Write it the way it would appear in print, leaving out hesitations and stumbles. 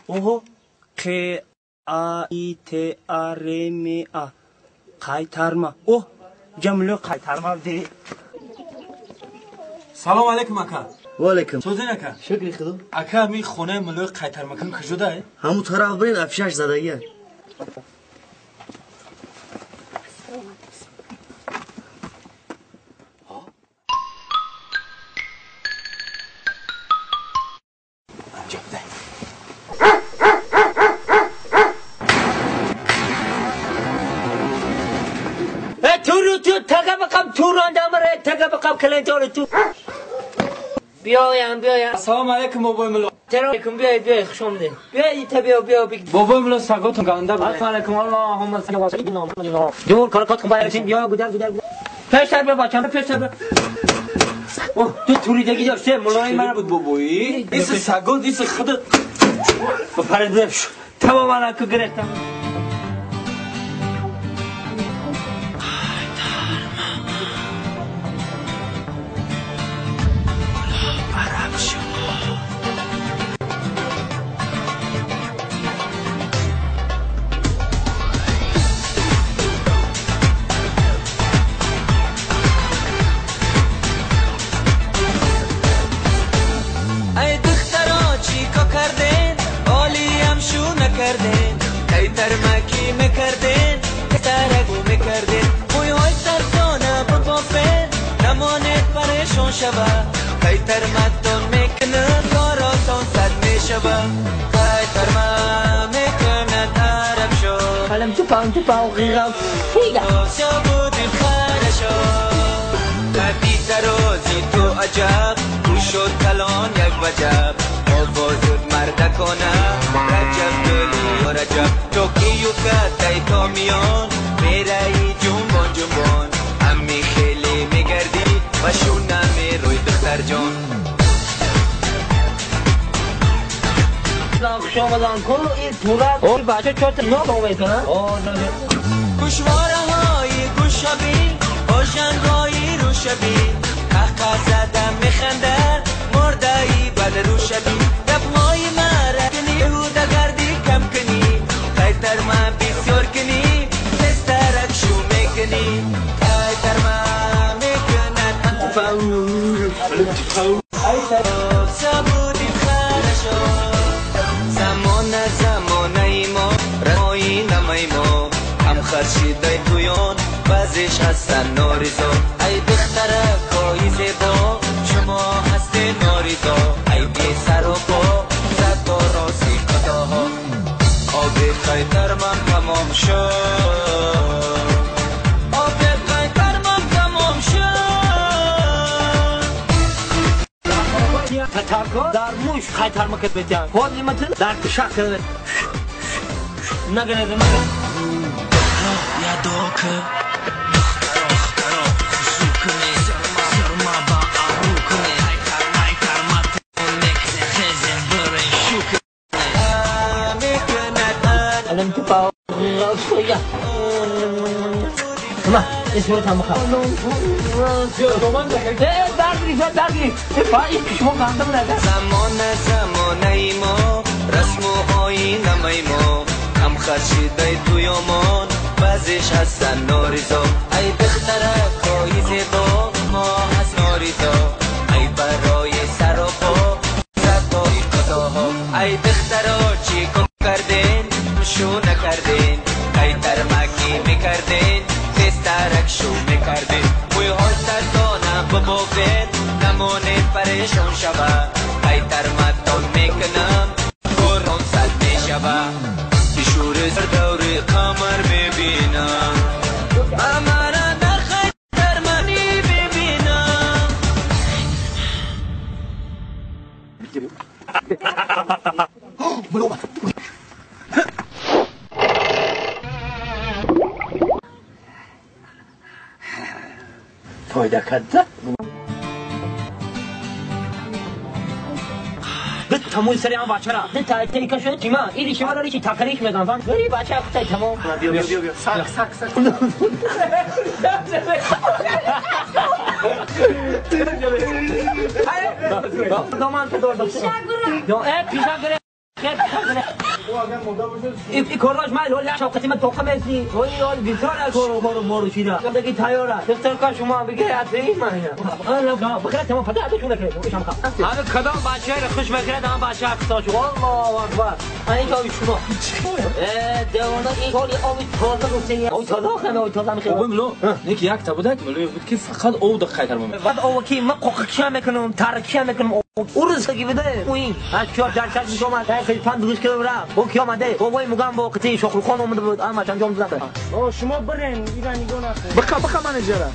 اوه ق ا ای ت ا ر م ا قایترما اوه جمله قایترما دی. سلام علیکم اکا. و علیکم. سوزین اکا. شکری خدا. اکا می خونه ملوی قایترمکان کجاست؟ همون طرف برین افشش زدگیه. بیایم سلام علیکم بابای ملو. علیکم بیاید خوش آمدید. بیاید بیا بابای ملو سگاتون گنده بود. السلام علیکم اللهم صل و سلم. دور کارکاتون باید بیا گودر. پیشتر بیا بچه‌م پیشتر بیا. اوه تو توریدگی داشته ملای من بود بابایی. این سگات این خودت. بپرد تماما اکو گرفتم. ترمکی میکردین ترگو میکردین موی های سرزانه ببافین نمانید پریشان شبه کای ترمتون میکنن کاراتون صد میشبه کای ترمه میکنن عرب شو حالم تو پاو غیره فیگه شبودیم خرشو قبی ترازی تو عجب تو شد کلان یک وجب آوازود مردکانه رجب دلی و رجب توکیو کتای تا میان میرایی جنبان امی خیلی میگردی و شونه میروی دختر جان شامدان کن این طورت این بچه چوت نابا میکنه گوشواره های گوشبی آشنگ های روشبی حقا زدم میخندن مردایی بل روشبی دبهای مرکنی هودا گردی کم کنی خیتر ما بسیار کنی بسترک شو میکنی خیتر ما میکند سبودی خرشو زمانه ما رمایی نمای ما هم خرشیده تویان بازش هستن ناریزا ای دختره کایی زیبا شما هستی ناریزا ای بی سر و پا زد با راسی قداها آبی خیتر من تمام شد آبی خیتر من تمام شد تترکا در موش خیتر مکت بیتیم خود نیمتن در کشک نگره یادو که الان تو پاو غیره ما اسمت هم بخواه درگیری پایی کشما گنده بوده زمانه ای ما رسم و آیین ای ما هم خرشیده تویامان بعضیش هستن ناریزا ای دختره کایی زیبا ما هست ناریزا ای برای سر و پا زدای قضاها ای دختره چی کن کردین شو نکردین ای ترمکی میکردین دسترک شو میکردین موی های سرزانه ببافین نمانید پریشان شبه ای ترمتون میکنم قرآن صد میشبه شور سر دوری قمر میبینم امانه در خیتر منی ببینم فایده کرده تموم سری هم بچه را ده تایتیکا شد چیما ایلی شما داری چی تکریش میگم فهم بری بچه افتای تمام بیا سک دامان تو دور داشته پیشا گره خیر این کاراش من لول شوکتی من توخم ازی تو این لول بیزار کارو مارو چیدا بگی تیاره دکتر کا شما بگی اتری من انا بخير تمام فتحت شو لك هذا كذا باشا خوش بكره دام باشا اقصاش والله اكبر انا تو شنو دوانا این کاری آبی تازه روسیه او تازه میخوام بابا ملو نیک یک تا بودک ملو بود که فقط او دق خیتر مم بعد او کی من قوقکشا میکنم ترکشا میکنم اورس کی بده این اشکار درشت میشم خیلی پند دوش که برام او کی اومده بابای میگم با قطعی شغل خان اومده بود اما چند جام زده شما برین ایرانی گونه بخا منیجره